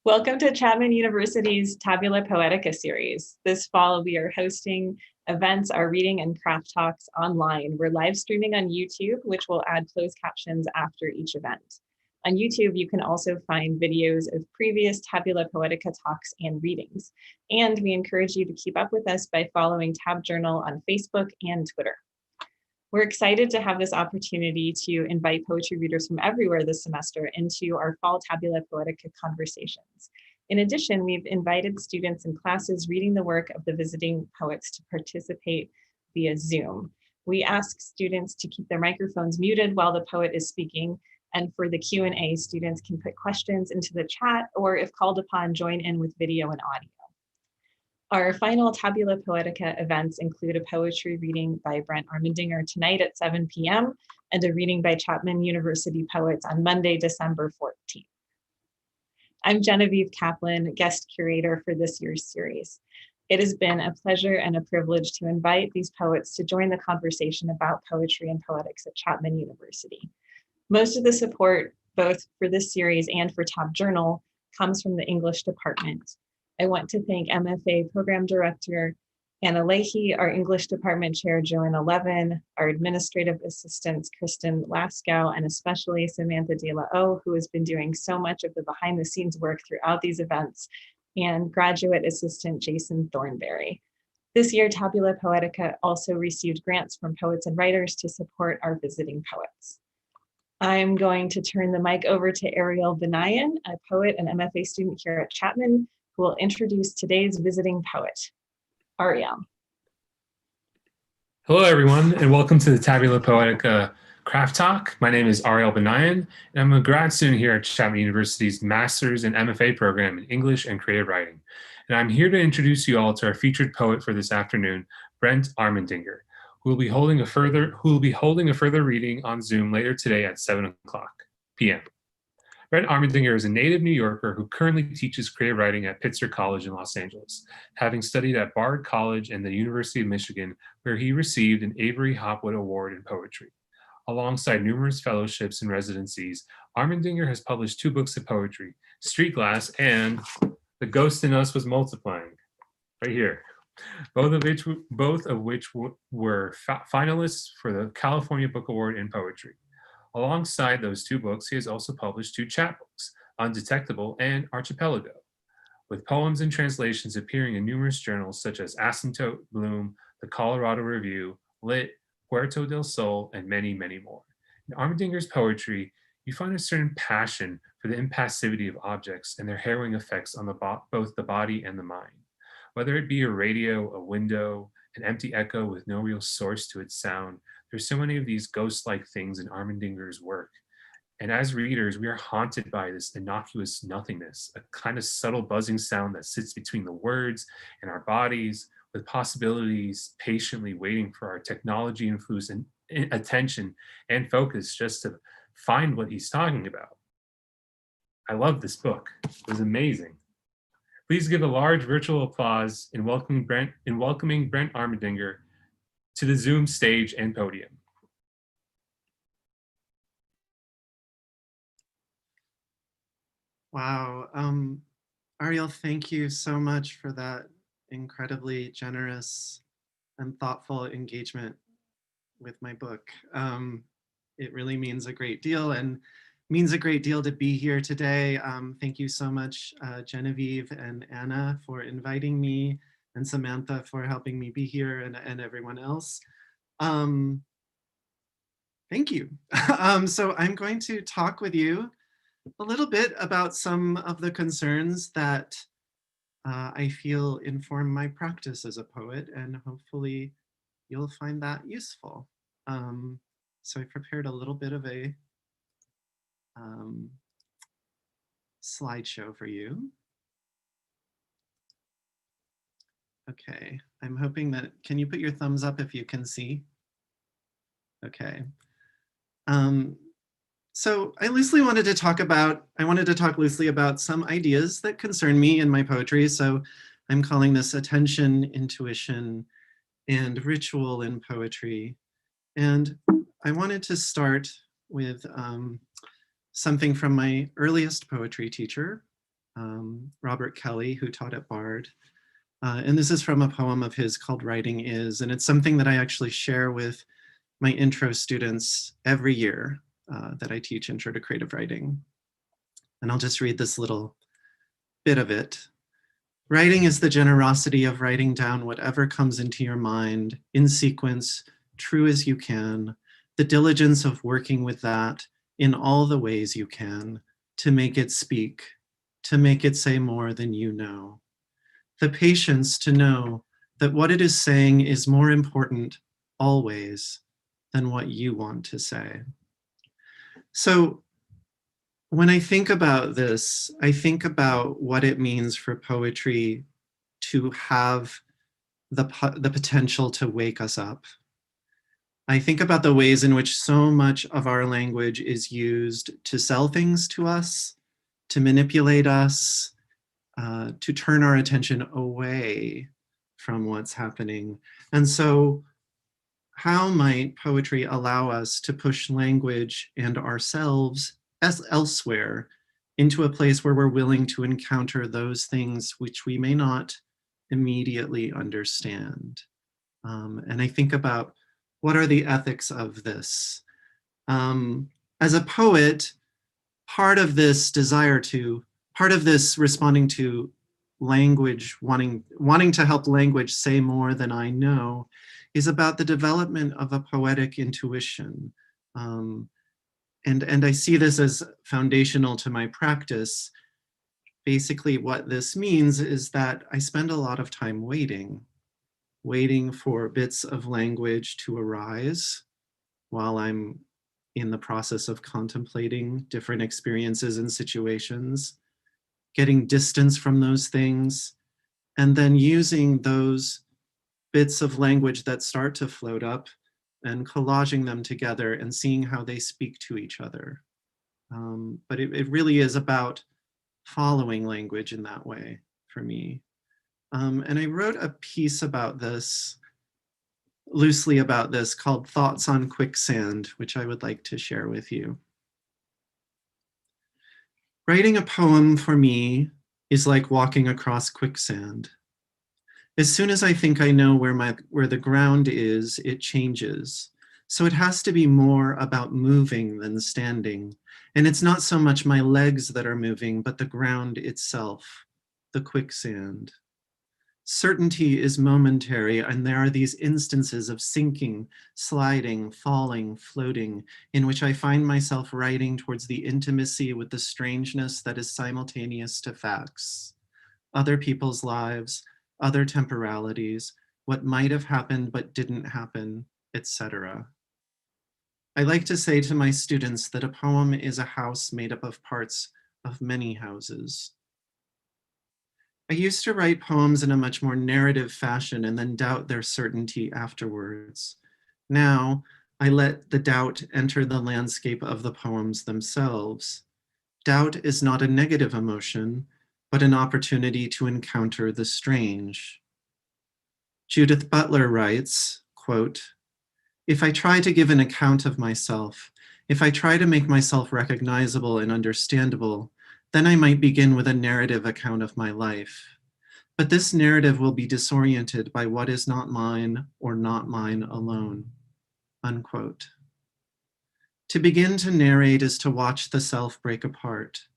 Welcome to Chapman University's Tabula Poetica series. This fall, we are hosting events, our reading and craft talks online. We're live streaming on YouTube, which will add closed captions after each event. On YouTube, you can also find videos of previous Tabula Poetica talks and readings. And we encourage you to keep up with us by following Tab Journal on Facebook and Twitter. We're excited to have this opportunity to invite poetry readers from everywhere this semester into our fall Tabula Poetica conversations. In addition, we've invited students in classes reading the work of the visiting poets to participate via Zoom. We ask students to keep their microphones muted while the poet is speaking, and for the Q&A, students can put questions into the chat or, if called upon, join in with video and audio. Our final Tabula Poetica events include a poetry reading by Brent Armendinger tonight at 7 p.m. and a reading by Chapman University poets on Monday, December 14th. I'm Genevieve Kaplan, guest curator for this year's series. It has been a pleasure and a privilege to invite these poets to join the conversation about poetry and poetics at Chapman University. Most of the support, both for this series and for Tab Journal, comes from the English department. I want to thank MFA Program Director Anna Leahy, our English Department Chair Joanna Levin, our administrative assistants Kristen Laskow, and especially Samantha De La O, who has been doing so much of the behind the scenes work throughout these events, and graduate assistant Jason Thornberry. This year, Tabula Poetica also received grants from poets and writers to support our visiting poets. I'm going to turn the mic over to Ariel Benayan, a poet and MFA student here at Chapman, who will introduce today's visiting poet, Ariel. Hello, everyone, and welcome to the Tabula Poetica Craft Talk. My name is Ariel Benayan, and I'm a grad student here at Chapman University's Master's and MFA program in English and Creative Writing. And I'm here to introduce you all to our featured poet for this afternoon, Brent Armendinger, who will be holding a further reading on Zoom later today at 7 p.m. Brent Armendinger is a native New Yorker who currently teaches creative writing at Pitzer College in Los Angeles, having studied at Bard College and the University of Michigan, where he received an Avery Hopwood Award in poetry. Alongside numerous fellowships and residencies, Armendinger has published 2 books of poetry, Street Glass and The Ghost in Us Was Multiplying, right here, both of which were finalists for the California Book Award in Poetry. Alongside those 2 books, he has also published 2 chapbooks, Undetectable and Archipelago, with poems and translations appearing in numerous journals such as Asymptote, Bloom, the Colorado Review, Lit, Puerto del Sol, and many, many more. In Armendinger's poetry, you find a certain passion for the impassivity of objects and their harrowing effects on both the body and the mind. Whether it be a radio, a window, an empty echo with no real source to its sound, there's so many of these ghost-like things in Armendinger's work. And as readers, we are haunted by this innocuous nothingness, a kind of subtle buzzing sound that sits between the words and our bodies, with possibilities patiently waiting for our technology-infused attention and focus just to find what he's talking about. I love this book. It was amazing. Please give a large virtual applause in welcoming Brent Armendinger to the Zoom stage and podium. Wow. Ariel, thank you so much for that incredibly generous and thoughtful engagement with my book. It really means a great deal and means a great deal to be here today. Thank you so much, Genevieve and Anna, for inviting me, and Samantha for helping me be here, and everyone else. Thank you. So I'm going to talk with you a little bit about some of the concerns that I feel inform my practice as a poet, and hopefully you'll find that useful. So I prepared a little bit of a slideshow for you. Okay, I'm hoping that, can you put your thumbs up if you can see? Okay. So I wanted to talk loosely about some ideas that concern me in my poetry. So I'm calling this attention, intuition, and ritual in poetry. And I wanted to start with something from my earliest poetry teacher, Robert Kelly, who taught at Bard. And this is from a poem of his called Writing Is, and it's something that I actually share with my intro students every year that I teach Intro to Creative Writing. And I'll just read this little bit of it. Writing is the generosity of writing down whatever comes into your mind in sequence, true as you can, the diligence of working with that in all the ways you can to make it speak, to make it say more than you know. The patience to know that what it is saying is more important always than what you want to say. So when I think about this, I think about what it means for poetry to have the potential to wake us up. I think about the ways in which so much of our language is used to sell things to us, to manipulate us, to turn our attention away from what's happening. And so how might poetry allow us to push language and ourselves elsewhere into a place where we're willing to encounter those things which we may not immediately understand? And I think about what are the ethics of this? As a poet, part of this responding to language, wanting to help language say more than I know, is about the development of a poetic intuition. And I see this as foundational to my practice. Basically, what this means is that I spend a lot of time waiting for bits of language to arise while I'm in the process of contemplating different experiences and situations, getting distance from those things, and then using those bits of language that start to float up and collaging them together and seeing how they speak to each other. But it really is about following language in that way for me. And I wrote a piece about this, loosely about this, called Thoughts on Quicksand, which I would like to share with you. Writing a poem for me is like walking across quicksand. As soon as I think I know where the ground is, it changes. So it has to be more about moving than standing. And it's not so much my legs that are moving, but the ground itself, the quicksand. Certainty is momentary, and there are these instances of sinking, sliding, falling, floating, in which I find myself writing towards the intimacy with the strangeness that is simultaneous to facts, other people's lives, other temporalities, what might have happened but didn't happen, etc. I like to say to my students that a poem is a house made up of parts of many houses. I used to write poems in a much more narrative fashion and then doubt their certainty afterwards. Now, I let the doubt enter the landscape of the poems themselves. Doubt is not a negative emotion, but an opportunity to encounter the strange. Judith Butler writes, quote, "If I try to give an account of myself, if I try to make myself recognizable and understandable, then I might begin with a narrative account of my life. But this narrative will be disoriented by what is not mine or not mine alone." Unquote. To begin to narrate is to watch the self break apart.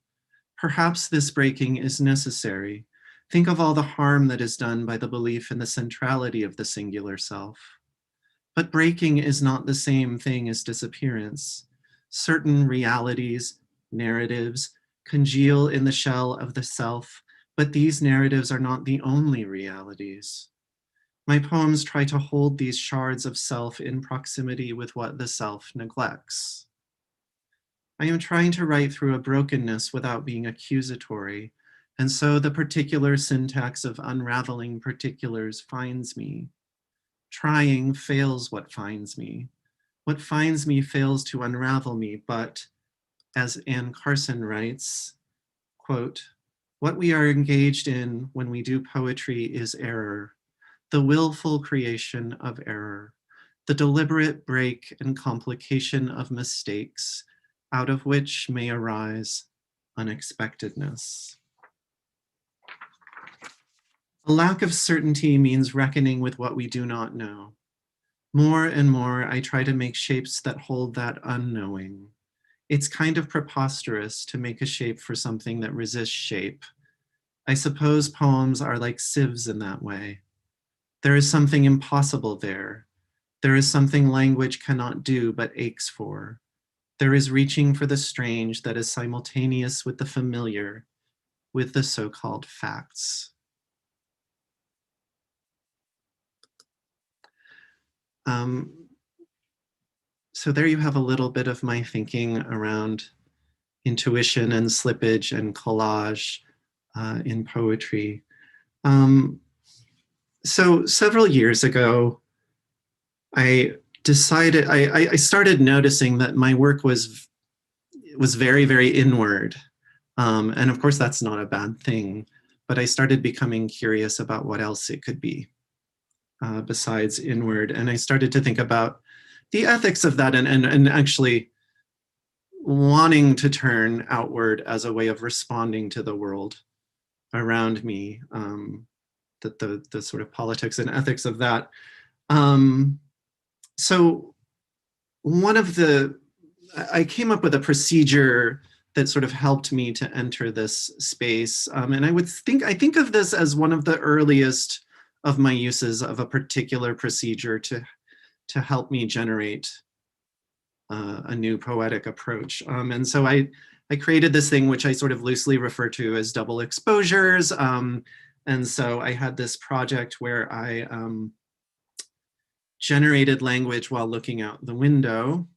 Perhaps this breaking is necessary. Think of all the harm that is done by the belief in the centrality of the singular self. But breaking is not the same thing as disappearance. Certain realities, narratives, congeal in the shell of the self, but these narratives are not the only realities. My poems try to hold these shards of self in proximity with what the self neglects. I am trying to write through a brokenness without being accusatory, and so the particular syntax of unraveling particulars finds me. Trying fails what finds me. What finds me fails to unravel me, but, as Anne Carson writes, quote, "What we are engaged in when we do poetry is error, the willful creation of error, the deliberate break and complication of mistakes, out of which may arise unexpectedness." A lack of certainty means reckoning with what we do not know. More and more, I try to make shapes that hold that unknowing. It's kind of preposterous to make a shape for something that resists shape. I suppose poems are like sieves in that way. There is something impossible there. There is something language cannot do but aches for. There is reaching for the strange that is simultaneous with the familiar, with the so-called facts. So there you have a little bit of my thinking around intuition and slippage and collage in poetry. So several years ago, I decided, I started noticing that my work was very, very inward. And of course, that's not a bad thing, but I started becoming curious about what else it could be besides inward. And I started to think about the ethics of that and actually wanting to turn outward as a way of responding to the world around me, the sort of politics and ethics of that. So I came up with a procedure that sort of helped me to enter this space. And I think of this as one of the earliest of my uses of a particular procedure to help me generate a new poetic approach. And so I created this thing which I sort of loosely refer to as double exposures. And so I had this project where I generated language while looking out the window,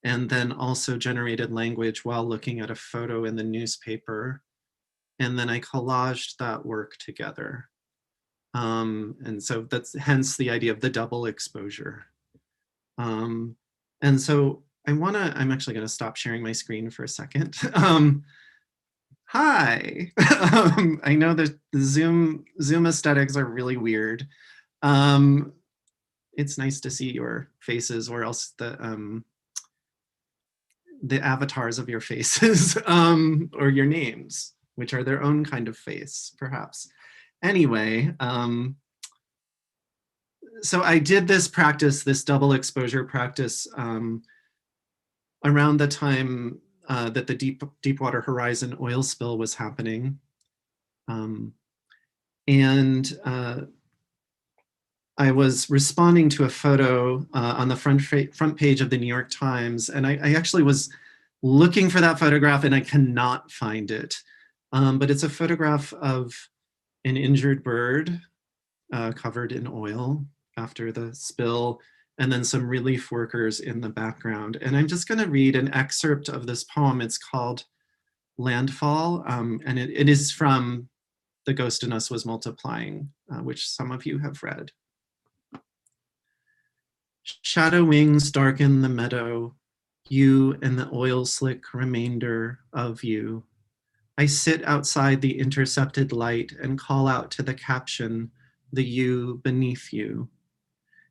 and then also generated language while looking at a photo in the newspaper. And then I collaged that work together. And so that's hence the idea of the double exposure. And so I'm actually gonna stop sharing my screen for a second. Hi, I know that the Zoom aesthetics are really weird. It's nice to see your faces, or else the avatars of your faces, or your names, which are their own kind of face, perhaps. Anyway, so I did this practice, this double exposure practice, around the time that the Deepwater Horizon oil spill was happening. I was responding to a photo on the front page of the New York Times, and I actually was looking for that photograph and I cannot find it. But it's a photograph of an injured bird covered in oil after the spill, and then some relief workers in the background. And I'm just gonna read an excerpt of this poem. It's called Landfall, and it is from The Ghost in Us Was Multiplying, which some of you have read. Shadow wings darken the meadow, you and the oil slick remainder of you. I sit outside the intercepted light and call out to the caption, the you beneath you.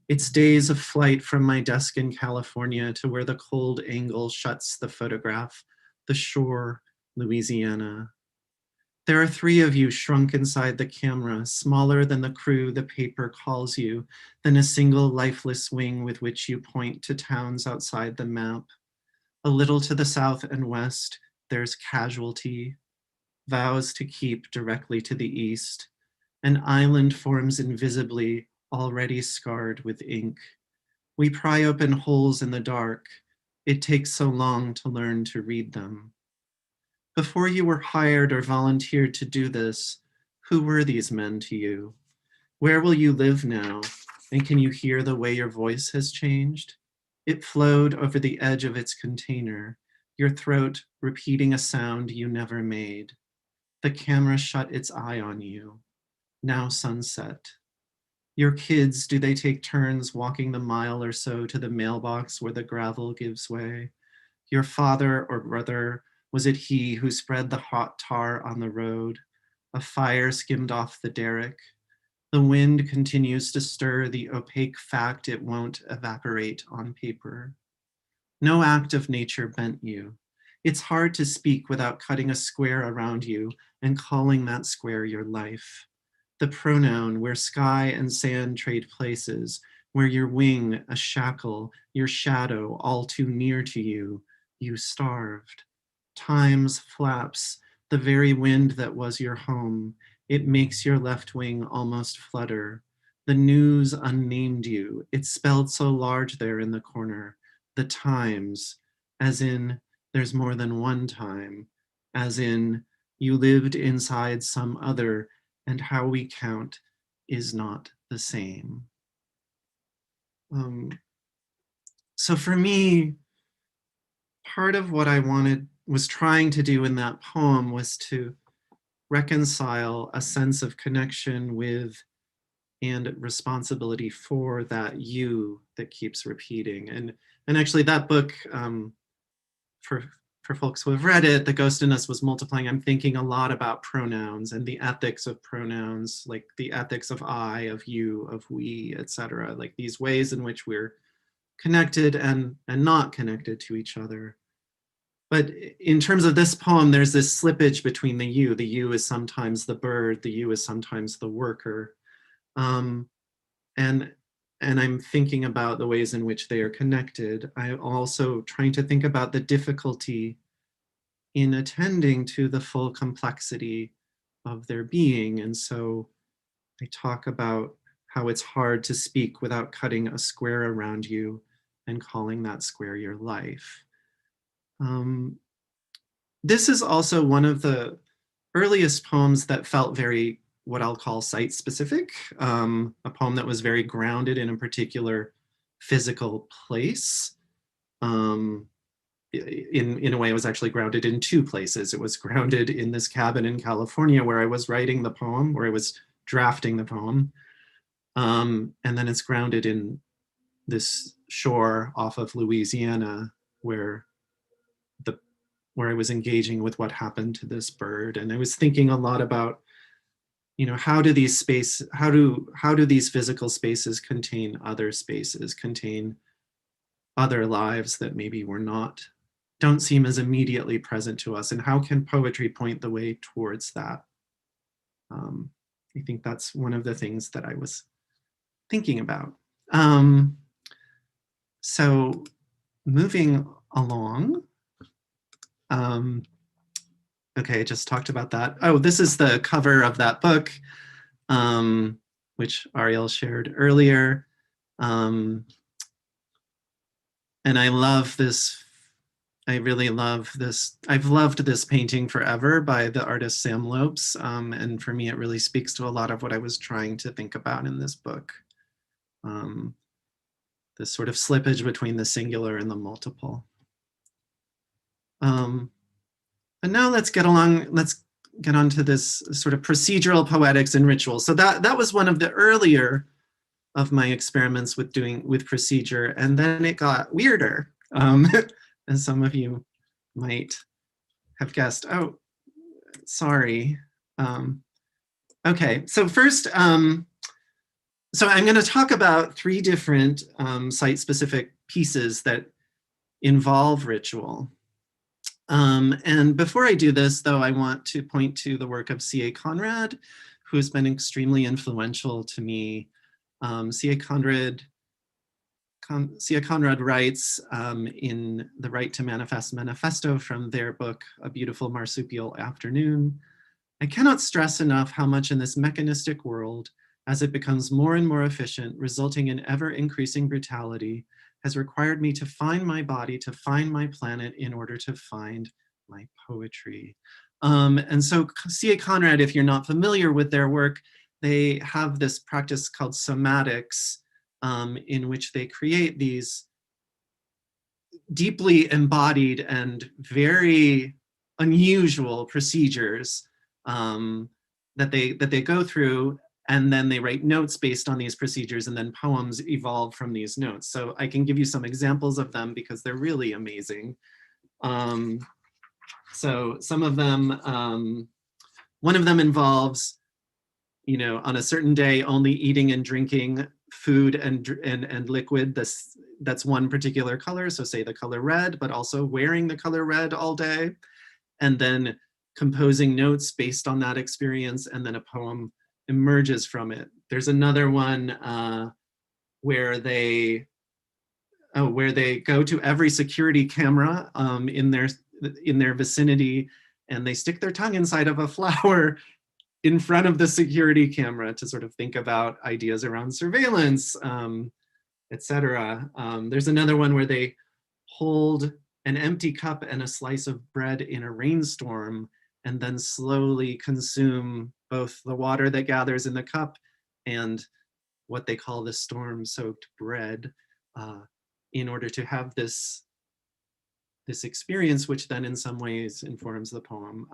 It's days of flight from my desk in California to where the cold angle shuts the photograph, the shore, Louisiana. There are 3 of you shrunk inside the camera, smaller than the crew the paper calls you, than a single lifeless wing with which you point to towns outside the map. A little to the south and west, there's Casualty, vows to keep directly to the east. An island forms invisibly, already scarred with ink. We pry open holes in the dark. It takes so long to learn to read them. Before you were hired or volunteered to do this, who were these men to you? Where will you live now? And can you hear the way your voice has changed? It flowed over the edge of its container, your throat repeating a sound you never made. The camera shut its eye on you. Now sunset. Your kids, do they take turns walking the mile or so to the mailbox where the gravel gives way? Your father or brother, was it he who spread the hot tar on the road? A fire skimmed off the derrick. The wind continues to stir the opaque fact it won't evaporate on paper. No act of nature bent you. It's hard to speak without cutting a square around you and calling that square your life. the pronoun where sky and sand trade places, where your wing a shackle, your shadow all too near to you, you starved. Time's flaps, the very wind that was your home, it makes your left wing almost flutter. The news unnamed you, it's spelled so large there in the corner. The times, as in there's more than one time, as in you lived inside some other, and how we count is not the same. So for me, part of what I was trying to do in that poem was to reconcile a sense of connection with and responsibility for that you that keeps repeating. And actually that book, for folks who have read it, The Ghost in Us Was Multiplying, I'm thinking a lot about pronouns and the ethics of pronouns, like the ethics of I, of you, of we, etc. Like these ways in which we're connected and not connected to each other. But in terms of this poem, there's this slippage between the you. The you is sometimes the bird, the you is sometimes the worker. And I'm thinking about the ways in which they are connected. I'm also trying to think about the difficulty in attending to the full complexity of their being. And so I talk about how it's hard to speak without cutting a square around you and calling that square your life. This is also one of the earliest poems that felt very, what I'll call site specific, a poem that was very grounded in a particular physical place. In a way, it was actually grounded in two places. It was grounded in this cabin in California where I was writing the poem, where I was drafting the poem. And then it's grounded in this shore off of Louisiana where I was engaging with what happened to this bird. And I was thinking a lot about, how do these physical spaces contain other spaces, contain other lives that maybe don't seem as immediately present to us, and how can poetry point the way towards that? I think that's one of the things that I was thinking about. So moving along, okay, I just talked about that. Oh, this is the cover of that book, which Ariel shared earlier. And I love this. I really love this. I've loved this painting forever by the artist Sam Lopes. And for me, it really speaks to a lot of what I was trying to think about in this book. This sort of slippage between the singular and the multiple. And now let's get on to this sort of procedural poetics and rituals. So that was one of the earlier of my experiments with procedure, and then it got weirder, as some of you might have guessed. Oh, sorry. Okay, so first, so I'm going to talk about three different site-specific pieces that involve ritual. And before I do this, though, I want to point to the work of C.A. Conrad, who has been extremely influential to me. C.A. Conrad writes in the Right to Manifest Manifesto from their book, A Beautiful Marsupial Afternoon, I cannot stress enough how much in this mechanistic world, as it becomes more and more efficient, resulting in ever increasing brutality, has required me to find my body, to find my planet in order to find my poetry. And so C.A. Conrad, if you're not familiar with their work, they have this practice called somatics, in which they create these deeply embodied and very unusual procedures that they go through, and then they write notes based on these procedures, and then poems evolve from these notes. So I can give you some examples of them because they're really amazing. So some of them, one of them involves, on a certain day, only eating and drinking food and liquid. That's one particular color. So say the color red, but also wearing the color red all day, and then composing notes based on that experience, and then a poem emerges from it. There's another one where they go to every security camera in their vicinity, and they stick their tongue inside of a flower in front of the security camera to sort of think about ideas around surveillance, etc. There's another one where they hold an empty cup and a slice of bread in a rainstorm and then slowly consume both the water that gathers in the cup and what they call the storm-soaked bread in order to have this experience, which then in some ways informs the poem.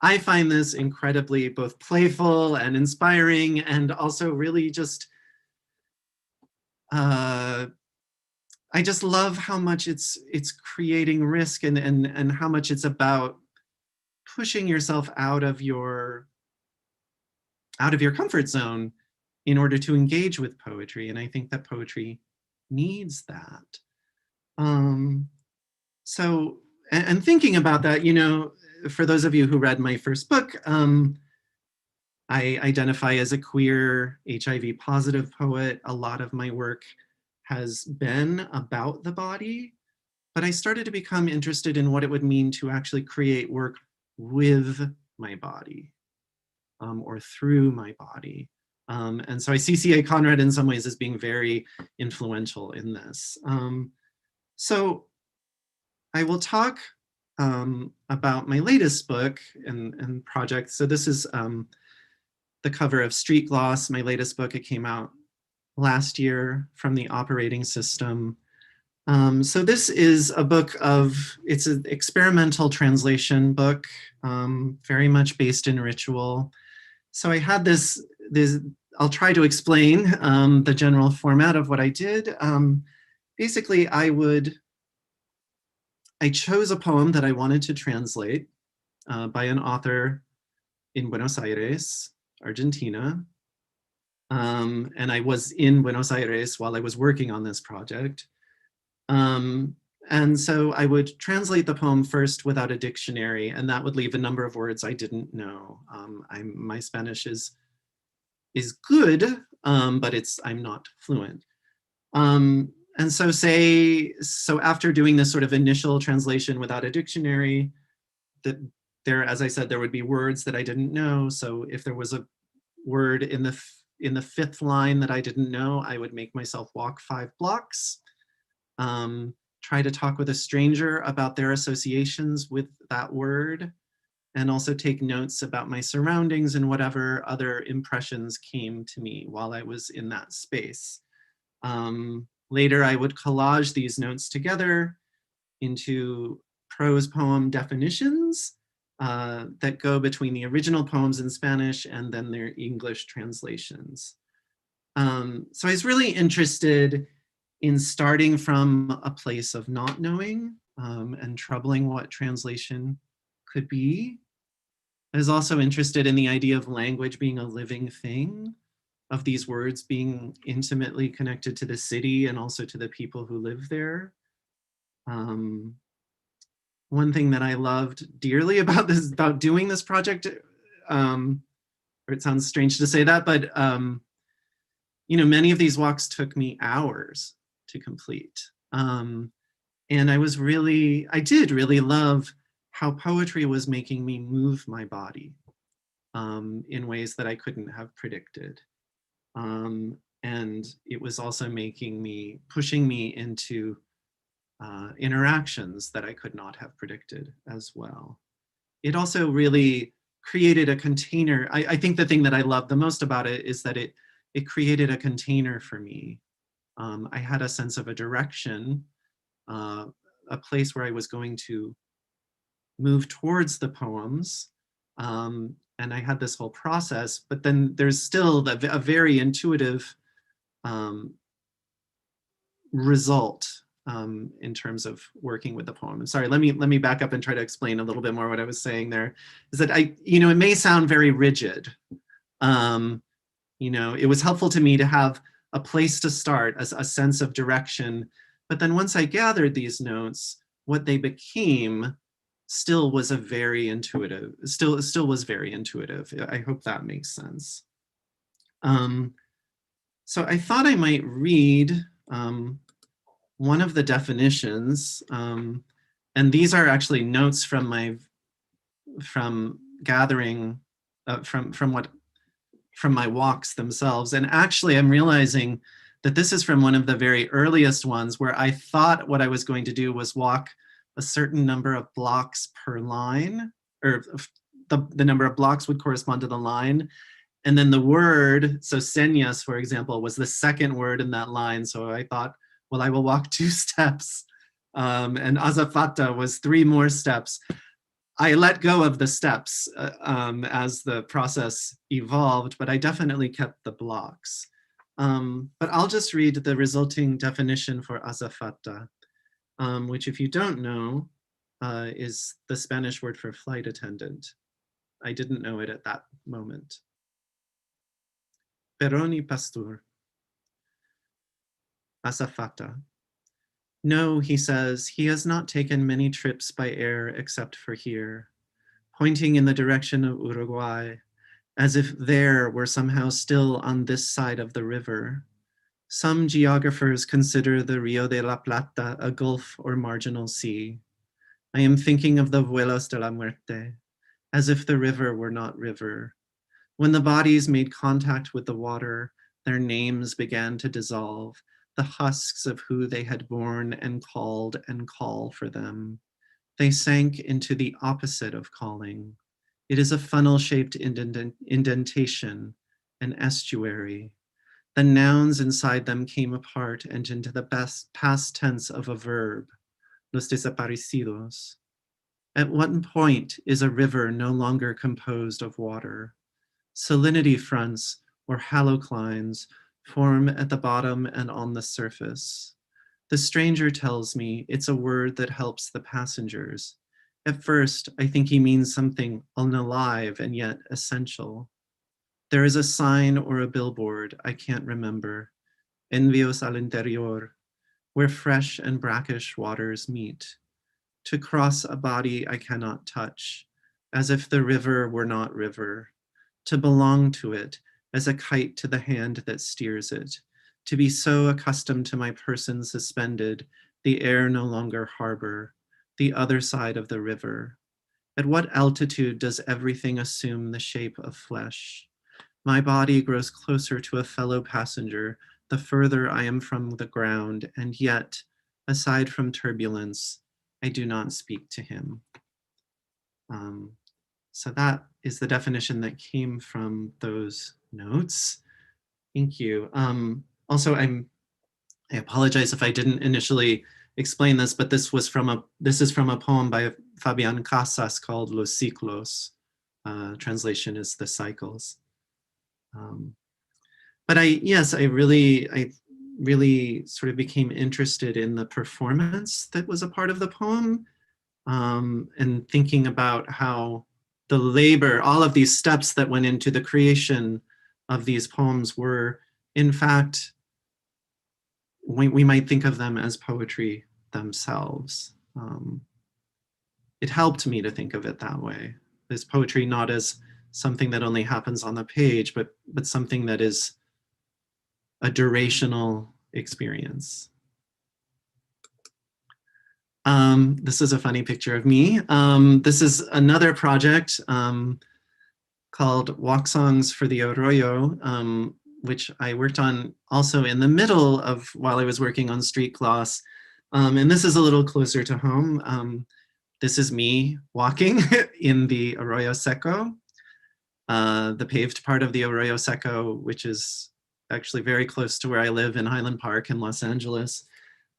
I find this incredibly both playful and inspiring, and also really just, I just love how much it's creating risk and how much it's about pushing yourself out of your comfort zone in order to engage with poetry. And I think that poetry needs that. So, and thinking about that, you know, for those of you who read my first book, I identify as a queer HIV positive poet. A lot of my work has been about the body, but I started to become interested in what it would mean to actually create work with my body or through my body. And so I see C.A. Conrad in some ways as being very influential in this. So I will talk about my latest book and project. So this is the cover of Street Gloss, my latest book. It came out last year from the operating system. So this is a book it's an experimental translation book, very much based in ritual. So I had this I'll try to explain the general format of what I did. Basically, I chose a poem that I wanted to translate by an author in Buenos Aires, Argentina. And I was in Buenos Aires while I was working on this project. And so I would translate the poem first without a dictionary, and that would leave a number of words I didn't know. My Spanish is good, but I'm not fluent. And so after doing this sort of initial translation without a dictionary, as I said, there would be words that I didn't know. So if there was a word in the fifth line that I didn't know, I would make myself walk 5 blocks, try to talk with a stranger about their associations with that word, and also take notes about my surroundings and whatever other impressions came to me while I was in that space. Later, I would collage these notes together into prose poem definitions that go between the original poems in Spanish and then their English translations. So I was really interested in starting from a place of not knowing and troubling what translation could be. I was also interested in the idea of language being a living thing, of these words being intimately connected to the city and also to the people who live there. One thing that I loved dearly about doing this project, or it sounds strange to say that, but you know, many of these walks took me hours to complete. And I did really love how poetry was making me move my body in ways that I couldn't have predicted. And it was also pushing me into interactions that I could not have predicted as well. It also really created a container. I think the thing that I love the most about it is that it created a container for me. I had a sense of a direction, a place where I was going to move towards the poems. And I had this whole process, but then there's still a very intuitive result in terms of working with the poem. And sorry, let me back up and try to explain a little bit more what I was saying there. Is that it may sound very rigid. It was helpful to me to have a place to start, a sense of direction. But then once I gathered these notes, what they became still was very intuitive. I hope that makes sense. So I thought I might read one of the definitions, and these are actually notes from my gathering from my walks themselves. And actually, I'm realizing that this is from one of the very earliest ones where I thought what I was going to do was walk a certain number of blocks per line, or the number of blocks would correspond to the line. And then the word, so señas, for example, was the second word in that line. So I thought, well, I will walk 2 steps. And azafata was 3 more steps. I let go of the steps as the process evolved, but I definitely kept the blocks. But I'll just read the resulting definition for azafata, which, if you don't know, is the Spanish word for flight attendant. I didn't know it at that moment. Peroni pastor. Azafata. No, he says, he has not taken many trips by air except for here, pointing in the direction of Uruguay, as if there were somehow still on this side of the river. Some geographers consider the Rio de la Plata a gulf or marginal sea. I am thinking of the vuelos de la muerte, as if the river were not river. When the bodies made contact with the water, their names began to dissolve, the husks of who they had borne and call for them. They sank into the opposite of calling. It is a funnel-shaped indentation, an estuary. The nouns inside them came apart and into the past tense of a verb, los desaparecidos. At what point is a river no longer composed of water? Salinity fronts, or haloclines, form at the bottom and on the surface. The stranger tells me it's a word that helps the passengers. At first, I think he means something unalive and yet essential. There is a sign or a billboard, I can't remember, Envios al interior, where fresh and brackish waters meet. To cross a body I cannot touch, as if the river were not river. To belong to it, as a kite to the hand that steers it. To be so accustomed to my person suspended, the air no longer harbor, the other side of the river. At what altitude does everything assume the shape of flesh? My body grows closer to a fellow passenger the further I am from the ground, and yet, aside from turbulence, I do not speak to him. So that is the definition that came from those notes. Thank you. Also, I apologize if I didn't initially explain this, but this is from a poem by Fabian Casas called Los Ciclos. Translation is The Cycles. But I really sort of became interested in the performance that was a part of the poem, and thinking about how the labor, all of these steps that went into the creation of these poems were, in fact, we might think of them as poetry themselves. It helped me to think of it that way, as poetry not as something that only happens on the page, but something that is a durational experience. This is a funny picture of me. This is another project called Walk Songs for the Arroyo, which I worked on also in the middle of while I was working on Street Gloss. And this is a little closer to home. This is me walking in the Arroyo Seco, the paved part of the Arroyo Seco, which is actually very close to where I live in Highland Park in Los Angeles.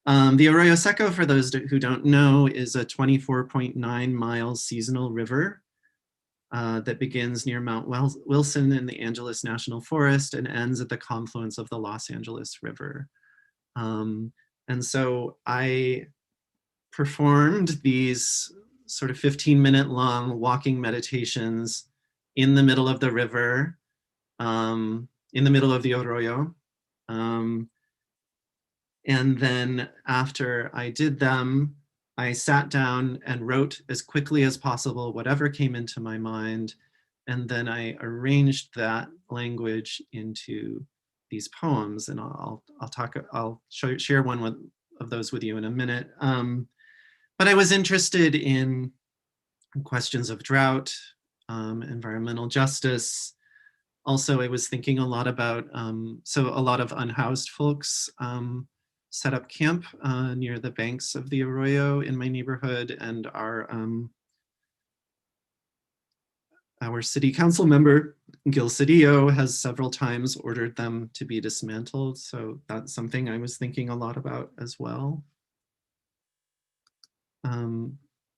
The Arroyo Seco, for those who don't know, is a 24.9 mile seasonal river that begins near Mount Wilson in the Angeles National Forest and ends at the confluence of the Los Angeles River. And so I performed these sort of 15-minute long walking meditations in the middle of the river, in the middle of the Arroyo. And then after I did them, I sat down and wrote as quickly as possible whatever came into my mind. And then I arranged that language into these poems, and I'll share one of those with you in a minute. But I was interested in questions of drought, environmental justice. Also, I was thinking a lot about, so a lot of unhoused folks set up camp near the banks of the Arroyo in my neighborhood, and our city council member, Gil Cedillo, has several times ordered them to be dismantled. So that's something I was thinking a lot about as well.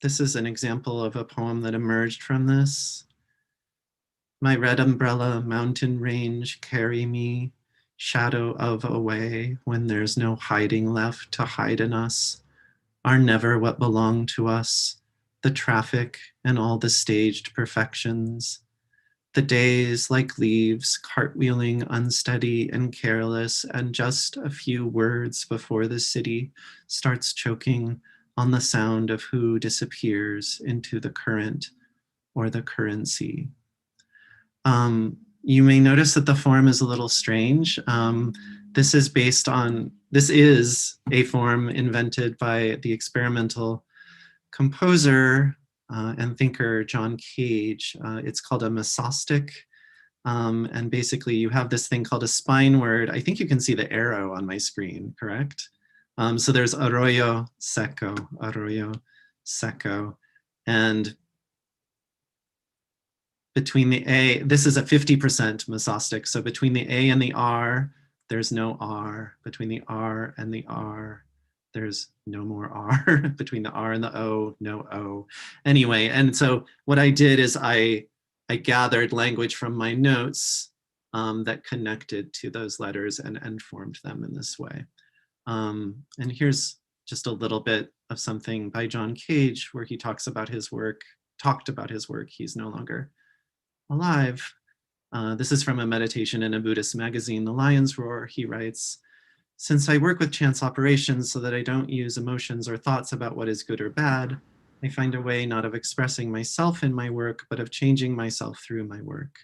This is an example of a poem that emerged from this. My red umbrella, mountain range, carry me, shadow of a way when there's no hiding left to hide in us, are never what belong to us, the traffic and all the staged perfections. The days like leaves, cartwheeling unsteady and careless, and just a few words before the city starts choking on the sound of who disappears into the current or the currency. You may notice that the form is a little strange. This is a form invented by the experimental composer and thinker John Cage. It's called a mesostic. And basically you have this thing called a spine word. I think you can see the arrow on my screen, correct? So there's arroyo seco. And between the A, this is a 50% mesostic. So between the A and the R, there's no R. Between the R and the R, there's no more R. Between the R and the O, no O. Anyway, and so what I did is I gathered language from my notes that connected to those letters and formed them in this way. And here's just a little bit of something by John Cage where he talked about his work. He's no longer alive. This is from a meditation in a Buddhist magazine, The Lion's Roar. He writes, since I work with chance operations so that I don't use emotions or thoughts about what is good or bad, I find a way not of expressing myself in my work, but of changing myself through my work.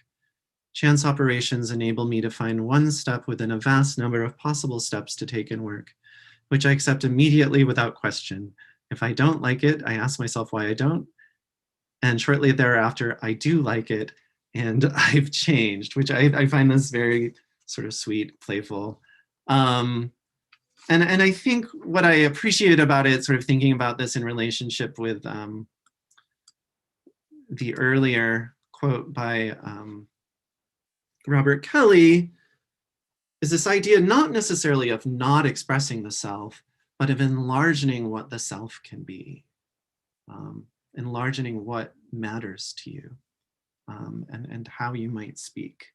Chance operations enable me to find one step within a vast number of possible steps to take in work, which I accept immediately without question. If I don't like it, I ask myself why I don't. And shortly thereafter, I do like it. And I've changed, which I find this very sort of sweet, playful. And I think what I appreciate about it, sort of thinking about this in relationship with the earlier quote by Robert Kelly, is this idea not necessarily of not expressing the self, but of enlarging what the self can be, enlarging what matters to you. And how you might speak.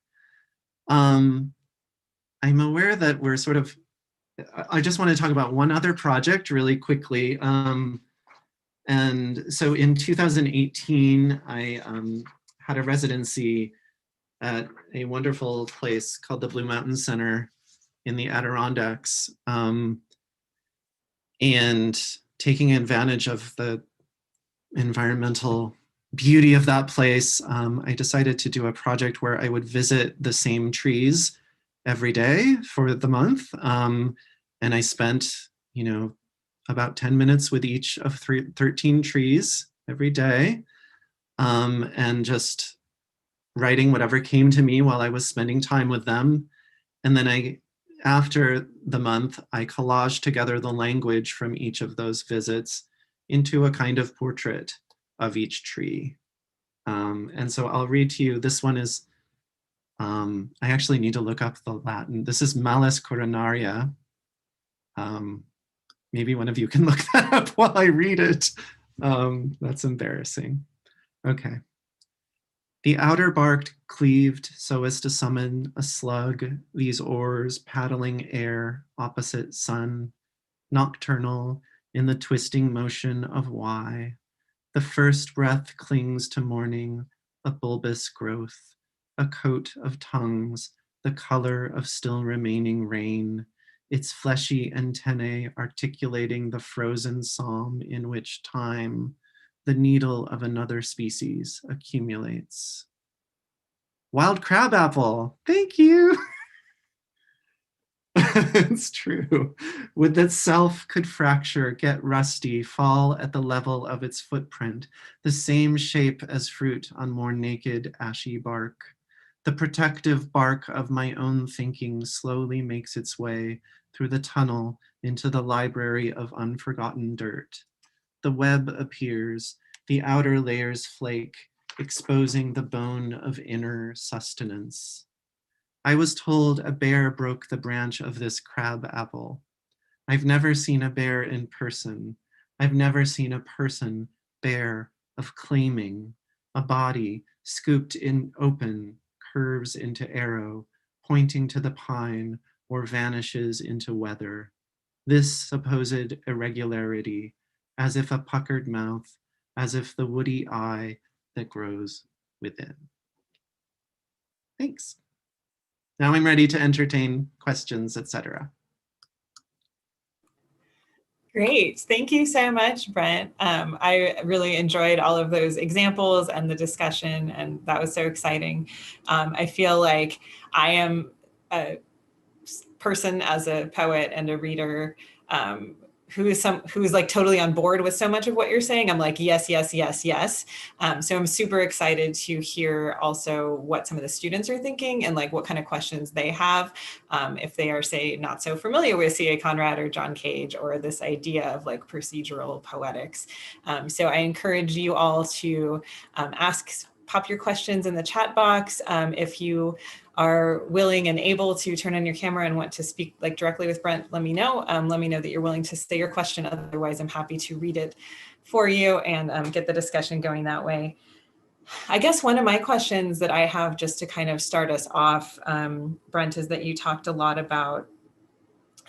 I'm aware that we're sort of, I just want to talk about one other project really quickly. And so in 2018, I had a residency at a wonderful place called the Blue Mountain Center in the Adirondacks. And taking advantage of the environmental beauty of that place, I decided to do a project where I would visit the same trees every day for the month. And I spent, about 10 minutes with each of 13 trees every day, and just writing whatever came to me while I was spending time with them. And then after the month, I collaged together the language from each of those visits into a kind of portrait of each tree. And so I'll read to you, this one is, I actually need to look up the Latin. This is Malus coronaria. Maybe one of you can look that up while I read it. That's embarrassing. Okay. The outer bark cleaved so as to summon a slug, these oars paddling air opposite sun, nocturnal in the twisting motion of why. The first breath clings to morning, a bulbous growth, a coat of tongues, the color of still remaining rain, its fleshy antennae articulating the frozen psalm in which time, the needle of another species, accumulates. Wild crabapple, thank you. It's true. Would that self could fracture, get rusty, fall at the level of its footprint, the same shape as fruit on more naked, ashy bark. The protective bark of my own thinking slowly makes its way through the tunnel into the library of unforgotten dirt. The web appears, the outer layers flake, exposing the bone of inner sustenance. I was told a bear broke the branch of this crab apple. I've never seen a bear in person. I've never seen a person bare of claiming, a body scooped in open, curves into arrow, pointing to the pine or vanishes into weather. This supposed irregularity, as if a puckered mouth, as if the woody eye that grows within. Thanks. Now I'm ready to entertain questions, etc. Great. Thank you so much, Brent. I really enjoyed all of those examples and the discussion, and that was so exciting. I feel like I am a person as a poet and a reader who is like totally on board with so much of what you're saying. I'm like, yes, yes, yes, yes. So I'm super excited to hear also what some of the students are thinking and like what kind of questions they have if they are, say, not so familiar with C.A. Conrad or John Cage or this idea of like procedural poetics. So I encourage you all to pop your questions in the chat box. If you are willing and able to turn on your camera and want to speak like directly with Brent, let me know. Let me know that you're willing to say your question. Otherwise, I'm happy to read it for you and get the discussion going that way. I guess one of my questions that I have just to kind of start us off, Brent, is that you talked a lot about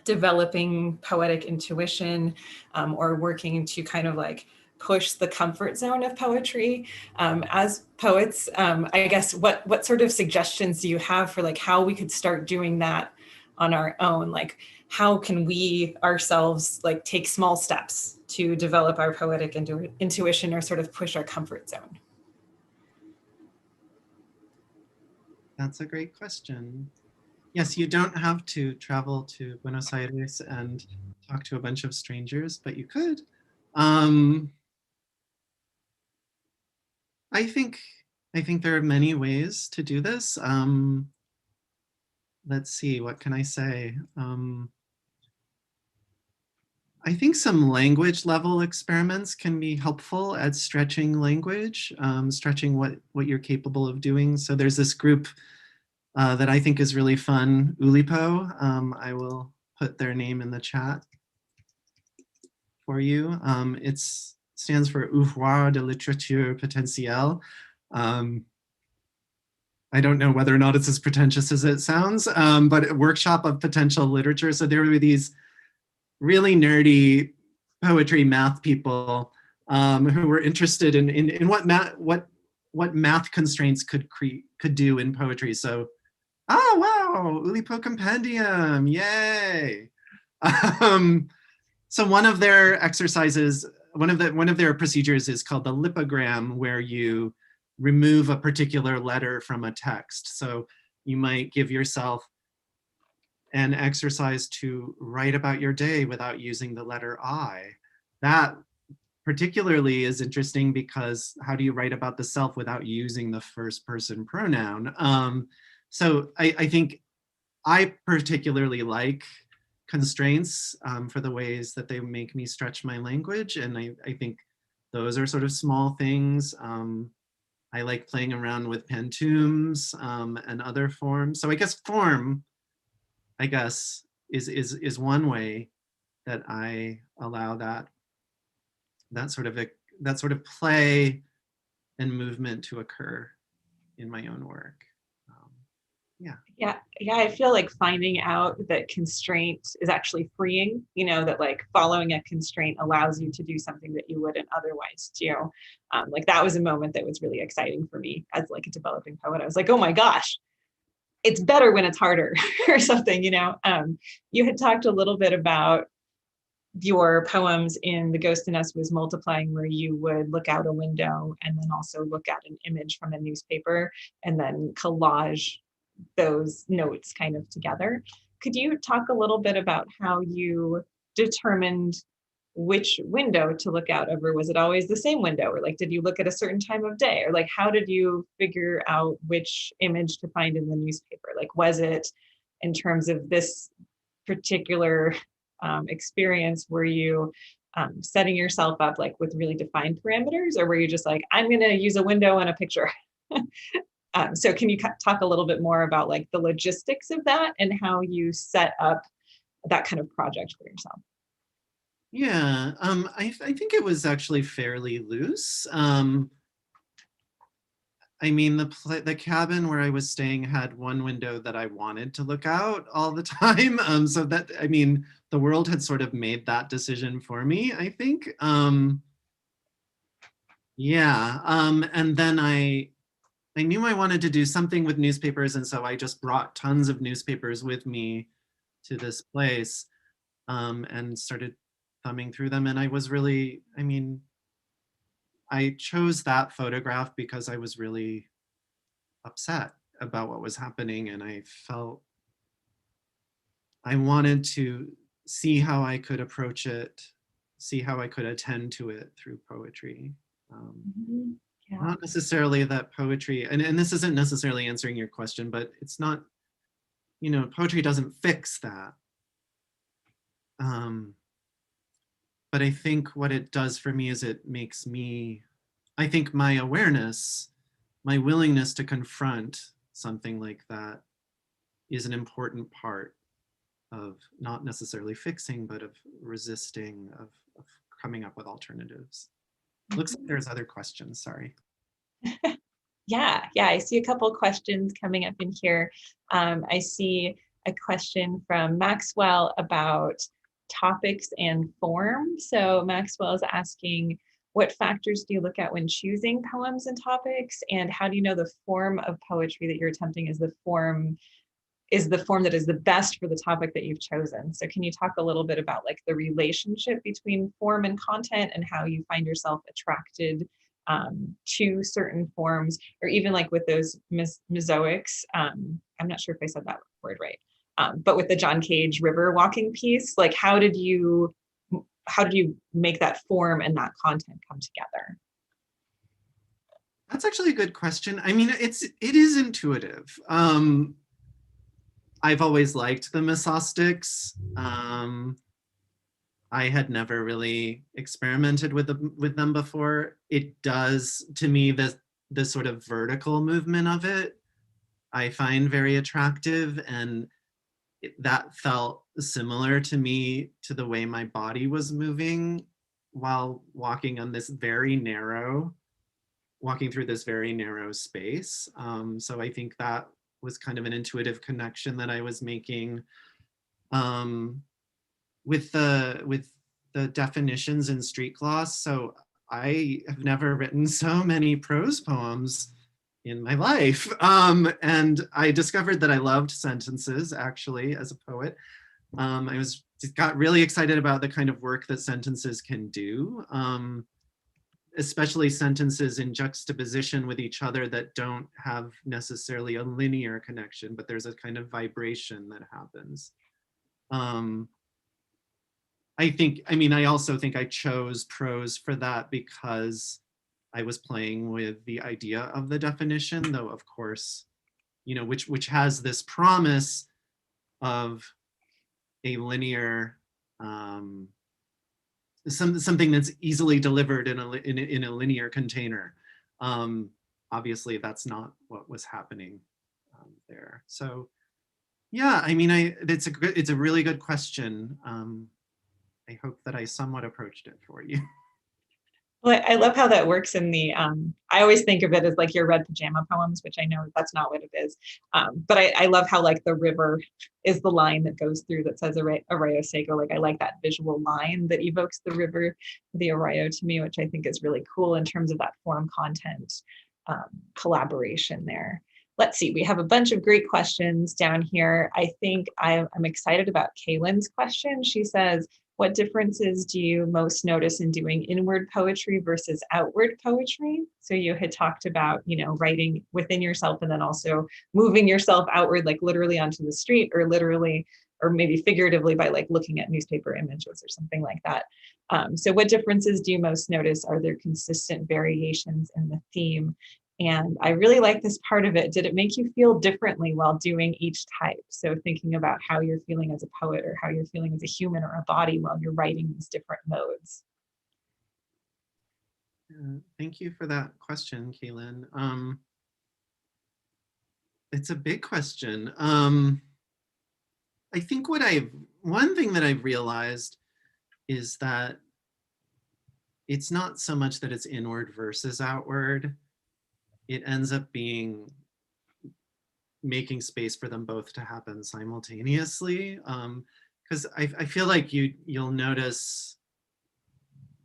developing poetic intuition or working to kind of like push the comfort zone of poetry. As poets, I guess what sort of suggestions do you have for like how we could start doing that on our own? Like how can we ourselves like take small steps to develop our poetic intuition or sort of push our comfort zone? That's a great question. Yes, you don't have to travel to Buenos Aires and talk to a bunch of strangers, but you could. I think there are many ways to do this. Let's see, what can I say? I think some language level experiments can be helpful at stretching language, stretching what you're capable of doing. So there's this group that I think is really fun, Oulipo. I will put their name in the chat for you. It stands for Ouvroir de Littérature Potentielle. I don't know whether or not it's as pretentious as it sounds, but a workshop of potential literature. So there were these really nerdy poetry math people who were interested in what math constraints could do in poetry. So, wow, Oulipo Compendium, yay! So one of their exercises, one of their procedures is called the lipogram, where you remove a particular letter from a text. So you might give yourself an exercise to write about your day without using the letter I. That particularly is interesting because how do you write about the self without using the first person pronoun? So I think I particularly like constraints for the ways that they make me stretch my language. And I think those are sort of small things. I like playing around with pantoums and other forms. So I guess form, is one way that I allow that sort of play and movement to occur in my own work. Yeah, I feel like finding out that constraint is actually freeing, that like following a constraint allows you to do something that you wouldn't otherwise do. Like that was a moment that was really exciting for me as like a developing poet. I was like, oh my gosh, it's better when it's harder or something. You had talked a little bit about your poems in The Ghost in Us Was Multiplying, where you would look out a window and then also look at an image from a newspaper and then collage those notes kind of together. Could you talk a little bit about how you determined which window to look out of, or was it always the same window, or like did you look at a certain time of day, or like how did you figure out which image to find in the newspaper? Like was it in terms of this particular experience, were you setting yourself up like with really defined parameters, or were you just like, I'm going to use a window and a picture? So can you talk a little bit more about like the logistics of that and how you set up that kind of project for yourself? Yeah, I think it was actually fairly loose. I mean, the cabin where I was staying had one window that I wanted to look out all the time. So that, I mean, the world had sort of made that decision for me, I think. Yeah, and then I knew I wanted to do something with newspapers, and so I just brought tons of newspapers with me to this place, and started thumbing through them. And I was really, I mean, I chose that photograph because I was really upset about what was happening, and I felt I wanted to see how I could approach it, see how I could attend to it through poetry. Yeah. Not necessarily that poetry, and this isn't necessarily answering your question, but it's not, you know, poetry doesn't fix that. But I think what it does for me is it makes me, I think my awareness, my willingness to confront something like that is an important part of not necessarily fixing, but of resisting, of coming up with alternatives. Looks like there's other questions, sorry. Yeah, I see a couple questions coming up in here. I see a question from Maxwell about topics and form. So Maxwell is asking, what factors do you look at when choosing poems and topics? And how do you know the form of poetry that you're attempting is the form that is the best for the topic that you've chosen? So can you talk a little bit about like the relationship between form and content and how you find yourself attracted to certain forms, or even like with those mosaics? I'm not sure if I said that word right, but with the John Cage river walking piece, like how did you make that form and that content come together? That's actually a good question. I mean, it is intuitive. I've always liked the Mesaustics. I had never really experimented with them before. It does, to me, the sort of vertical movement of it, I find very attractive, and that felt similar to me to the way my body was moving while walking through this very narrow space. So I think that was kind of an intuitive connection that I was making. With the definitions in street gloss. So I have never written so many prose poems in my life. And I discovered that I loved sentences actually as a poet. I got really excited about the kind of work that sentences can do, especially sentences in juxtaposition with each other that don't have necessarily a linear connection, but there's a kind of vibration that happens. I also think I chose prose for that because I was playing with the idea of the definition, though of course, you know, which has this promise of a linear, something that's easily delivered in a linear container. Obviously, that's not what was happening there. So, yeah, I mean, it's a really good question. I hope that I somewhat approached it for you. Well, I love how that works in the, I always think of it as like your red pajama poems, which I know that's not what it is. But I love how like the river is the line that goes through that says Arroyo Seco. Like I like that visual line that evokes the river, the Arroyo to me, which I think is really cool in terms of that form content collaboration there. Let's see, we have a bunch of great questions down here. I think I'm excited about Kaylin's question. She says, What differences do you most notice in doing inward poetry versus outward poetry? So you had talked about, writing within yourself and then also moving yourself outward, like literally onto the street, or literally, or maybe figuratively by like looking at newspaper images or something like that. So what differences do you most notice? Are there consistent variations in the theme? And I really like this part of it. Did it make you feel differently while doing each type? So thinking about how you're feeling as a poet or how you're feeling as a human or a body while you're writing these different modes. Thank you for that question, Kaylin. It's a big question. I think one thing that I've realized is that it's not so much that it's inward versus outward. It ends up being making space for them both to happen simultaneously. Because I feel like you'll notice,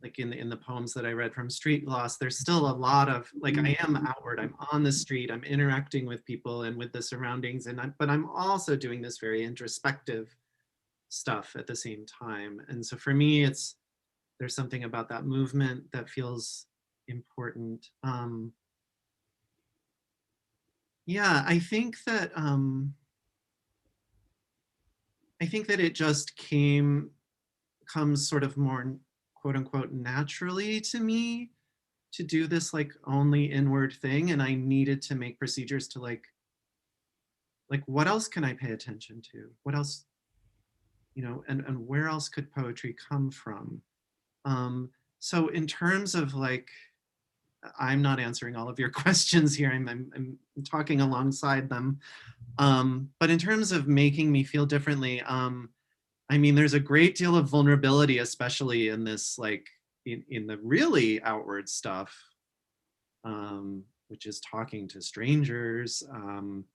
like in the poems that I read from Street Gloss, there's still a lot of, like, I am outward, I'm on the street, I'm interacting with people and with the surroundings, but I'm also doing this very introspective stuff at the same time. And so for me, there's something about that movement that feels important. Yeah, I think that it just comes sort of more quote unquote naturally to me to do this like only inward thing, and I needed to make procedures to like what else can I pay attention to? What else, and where else could poetry come from? So in terms of like, I'm not answering all of your questions here. I'm talking alongside them. But in terms of making me feel differently, I mean, there's a great deal of vulnerability, especially in this, like in the really outward stuff, which is talking to strangers, and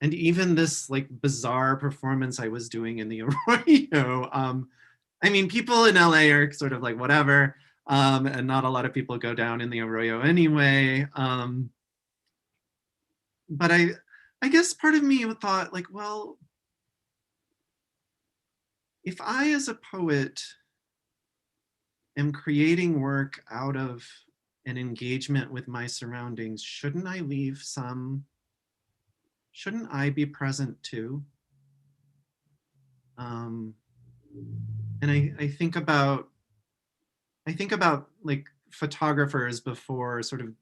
even this like bizarre performance I was doing in the Arroyo. I mean, people in LA are sort of like whatever. And not a lot of people go down in the Arroyo anyway. But I guess part of me thought like, well, if I as a poet am creating work out of an engagement with my surroundings, shouldn't I be present too? And I think about like photographers before sort of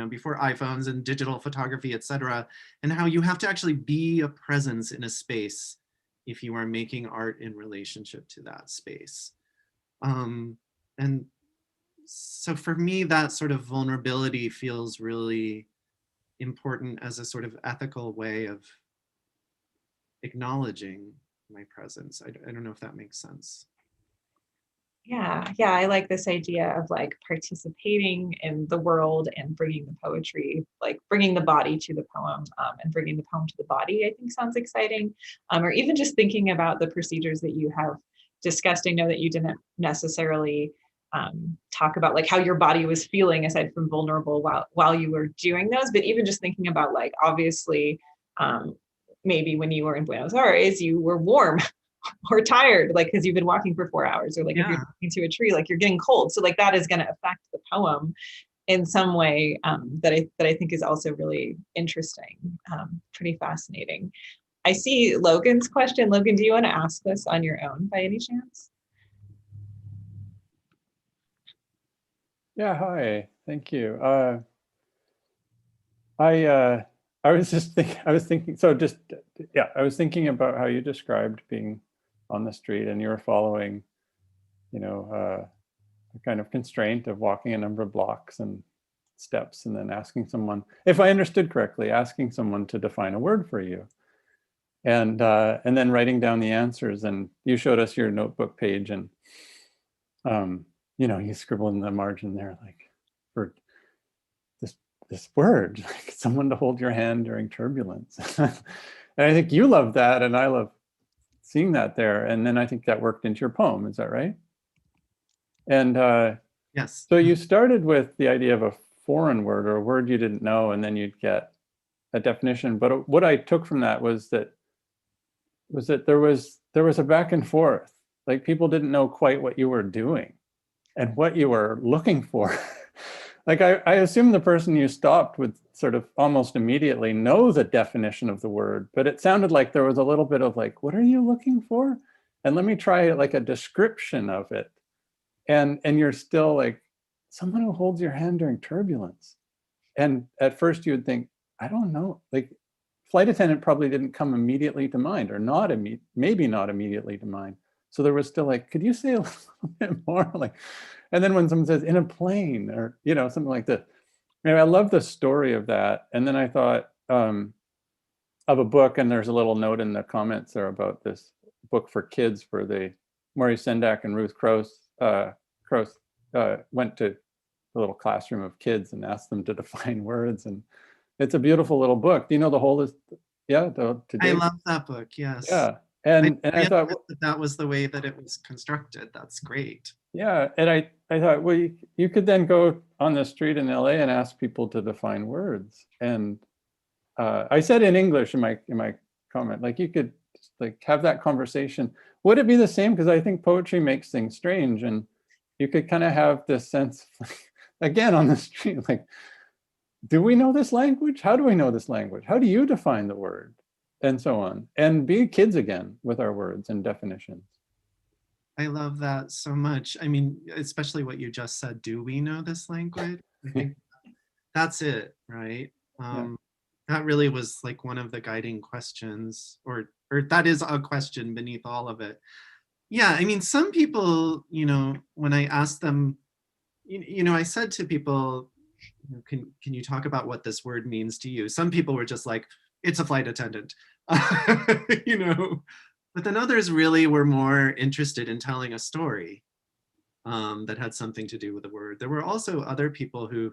before iPhones and digital photography, etc., and how you have to actually be a presence in a space if you are making art in relationship to that space. And so for me, that sort of vulnerability feels really important as a sort of ethical way of acknowledging my presence. I don't know if that makes sense. Yeah, I like this idea of like participating in the world and bringing the poetry, like bringing the body to the poem, and bringing the poem to the body, I think sounds exciting. Or even just thinking about the procedures that you have discussed. I know that you didn't necessarily talk about like how your body was feeling aside from vulnerable while you were doing those, but even just thinking about like, obviously, maybe when you were in Buenos Aires, you were warm or tired, like because you've been walking for 4 hours, or like if you're talking to a tree, like you're getting cold. So like that is going to affect the poem in some way, that I think is also really interesting, pretty fascinating. I see Logan's question. Logan, do you want to ask this on your own by any chance? Yeah, hi, thank you. I was thinking about how you described being on the street and you were following, a kind of constraint of walking a number of blocks and steps, and then asking someone, if I understood correctly, asking someone to define a word for you, and then writing down the answers. And you showed us your notebook page, and you scribbled in the margin there, like, for this word, like someone to hold your hand during turbulence. And I think you love that, and I love seeing that there. And then I think that worked into your poem. Is that right? And yes. So you started with the idea of a foreign word, or a word you didn't know, and then you'd get a definition. But what I took from that was that was that there was a back and forth. Like people didn't know quite what you were doing and what you were looking for. Like I assume the person you stopped would sort of almost immediately know the definition of the word, but it sounded like there was a little bit of like, what are you looking for? And let me try like a description of it. And you're still like, someone who holds your hand during turbulence. And at first you would think, I don't know, like flight attendant probably didn't come immediately to mind, or not maybe not immediately to mind. So there was still like, could you say a little bit more? Like, and then when someone says in a plane, or something like that. I love the story of that. And then I thought of a book, and there's a little note in the comments there about this book for kids where Maurice Sendak and Ruth Krauss went to a little classroom of kids and asked them to define words. And it's a beautiful little book. Do you know the whole I love that book, yes. Yeah. And I thought that was the way that it was constructed. That's great. Yeah, and I thought, well, you could then go on the street in LA and ask people to define words. And I said in English in my comment, like you could just like have that conversation. Would it be the same? Because I think poetry makes things strange, and you could kind of have this sense, again on the street, like, do we know this language? How do we know this language? How do you define the word? And so on. And be kids again with our words and definitions. I love that so much. I mean, especially what you just said, do we know this language? I think that's it, right? That really was like one of the guiding questions, or that is a question beneath all of it. Yeah, I mean, some people, when I asked them, I said to people, can you talk about what this word means to you? Some people were just like, it's a flight attendant, but then others really were more interested in telling a story that had something to do with the word. There were also other people who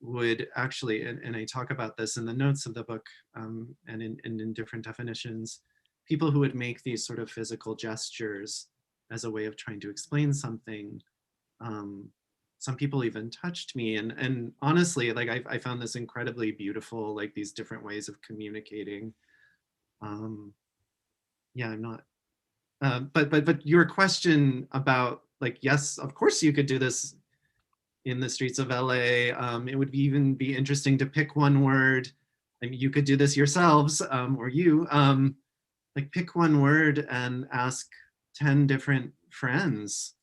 would actually, and I talk about this in the notes of the book and in different definitions, people who would make these sort of physical gestures as a way of trying to explain something. Some people even touched me, and honestly, like I found this incredibly beautiful, like these different ways of communicating. Yeah, I'm not, but your question about like, yes, of course you could do this in the streets of LA. It would even be interesting to pick one word. I mean, you could do this yourselves, or you, like pick one word and ask 10 different friends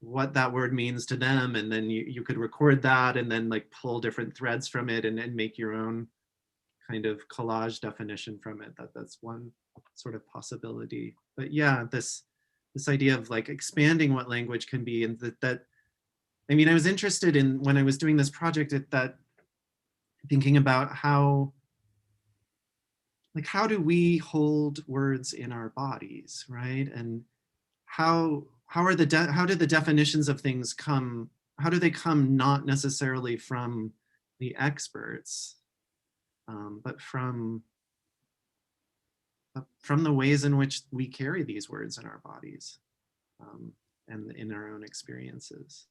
what that word means to them, and then you could record that and then like pull different threads from it and make your own kind of collage definition from it. That's one sort of possibility. But yeah, this idea of like expanding what language can be, and that I mean, I was interested in, when I was doing this project, that thinking about how do we hold words in our bodies, right? And how do the definitions of things come, how do they come not necessarily from the experts, but from the ways in which we carry these words in our bodies and in our own experiences.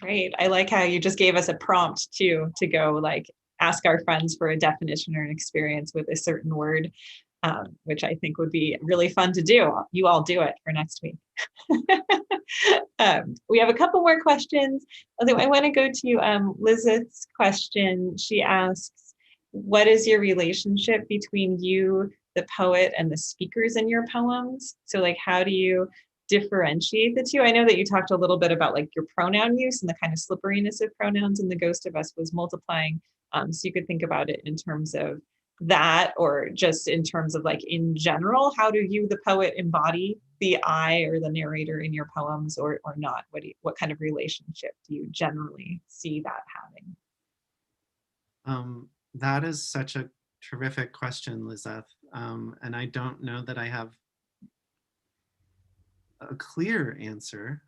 Great. I like how you just gave us a prompt too, to go like ask our friends for a definition or an experience with a certain word, which I think would be really fun to do. You all do it for next week. We have a couple more questions. Although I want to go to Lizeth's question. She asks, what is your relationship between you, the poet, and the speakers in your poems? So like, how do you differentiate the two? I know that you talked a little bit about like your pronoun use and the kind of slipperiness of pronouns, and the Ghost of Us was multiplying. So you could think about it in terms of that, or just in terms of like in general, how do you, the poet, embody the I or the narrator in your poems, or not? What kind of relationship do you generally see that having? That is such a terrific question, Lizeth. And I don't know that I have a clear answer,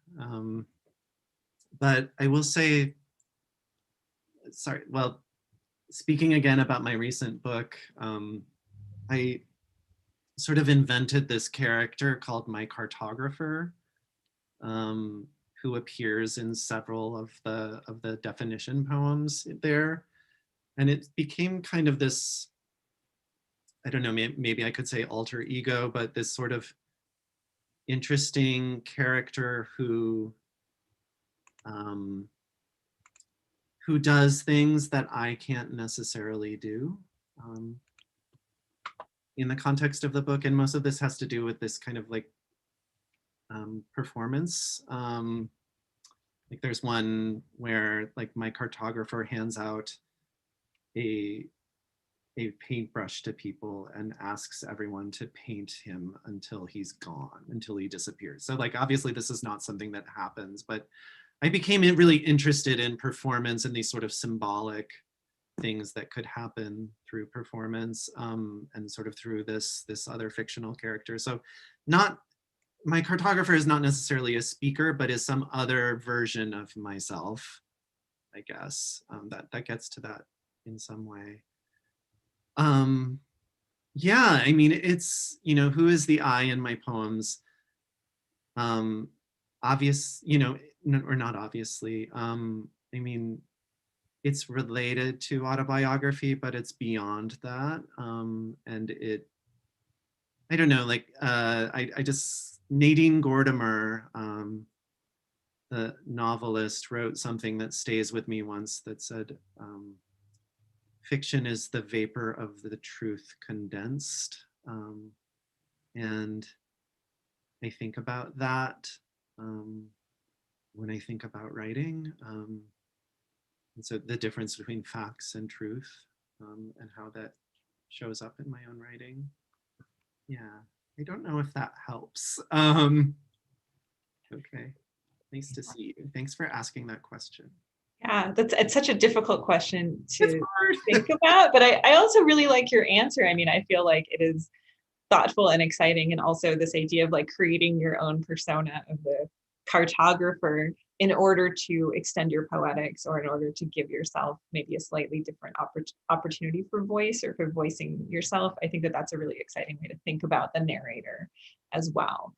but I will say, speaking again about my recent book, I sort of invented this character called my cartographer, who appears in several of the definition poems there. And it became kind of this I don't know, maybe I could say alter ego, but this sort of interesting character who does things that I can't necessarily do in the context of the book. And most of this has to do with this kind of like performance. Like there's one where like my cartographer hands out a paintbrush to people and asks everyone to paint him until he's gone, until he disappears. So like, obviously this is not something that happens, but I became really interested in performance and these sort of symbolic things that could happen through performance and sort of through this other fictional character. So my cartographer is not necessarily a speaker, but is some other version of myself, I guess, that gets to that in some way. Yeah, I mean, it's, you know, who is the I in my poems? Obvious, you know, or not obviously. I mean, it's related to autobiography, but it's beyond that. And I don't know, like, I just, Nadine Gordimer, the novelist, wrote something that stays with me once that said, fiction is the vapor of the truth condensed. And I think about that when I think about writing. And so the difference between facts and truth and how that shows up in my own writing. Yeah, I don't know if that helps. Okay, nice to see you. Thanks for asking that question. Yeah, it's such a difficult question to think about, but I also really like your answer. I mean, I feel like it is thoughtful and exciting, and also this idea of like creating your own persona of the cartographer in order to extend your poetics, or in order to give yourself maybe a slightly different opportunity for voice, or for voicing yourself. I think that that's a really exciting way to think about the narrator as well.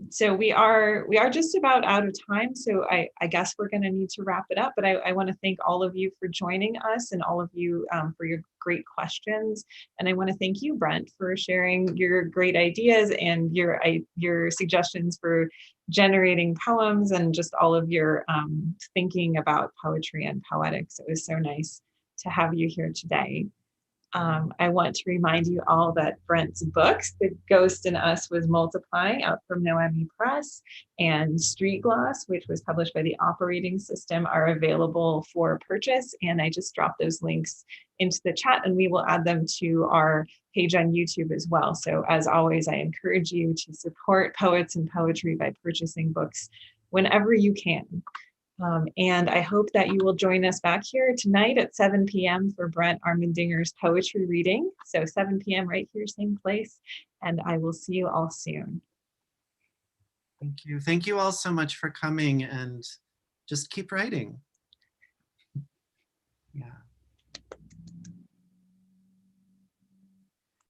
So we are just about out of time. So I guess we're going to need to wrap it up, but I want to thank all of you for joining us, and all of you for your great questions. And I want to thank you, Brent, for sharing your great ideas and your suggestions for generating poems, and just all of your thinking about poetry and poetics. It was so nice to have you here today. I want to remind you all that Brent's books, The Ghost in Us Was Multiplying, out from Noemi Press, and Street Gloss, which was published by the Operating System, are available for purchase. And I just dropped those links into the chat, and we will add them to our page on YouTube as well. So as always, I encourage you to support poets and poetry by purchasing books whenever you can. And I hope that you will join us back here tonight at 7 p.m. for Brent Armendinger's poetry reading. So 7 p.m. right here, same place. And I will see you all soon. Thank you. Thank you all so much for coming, and just keep writing.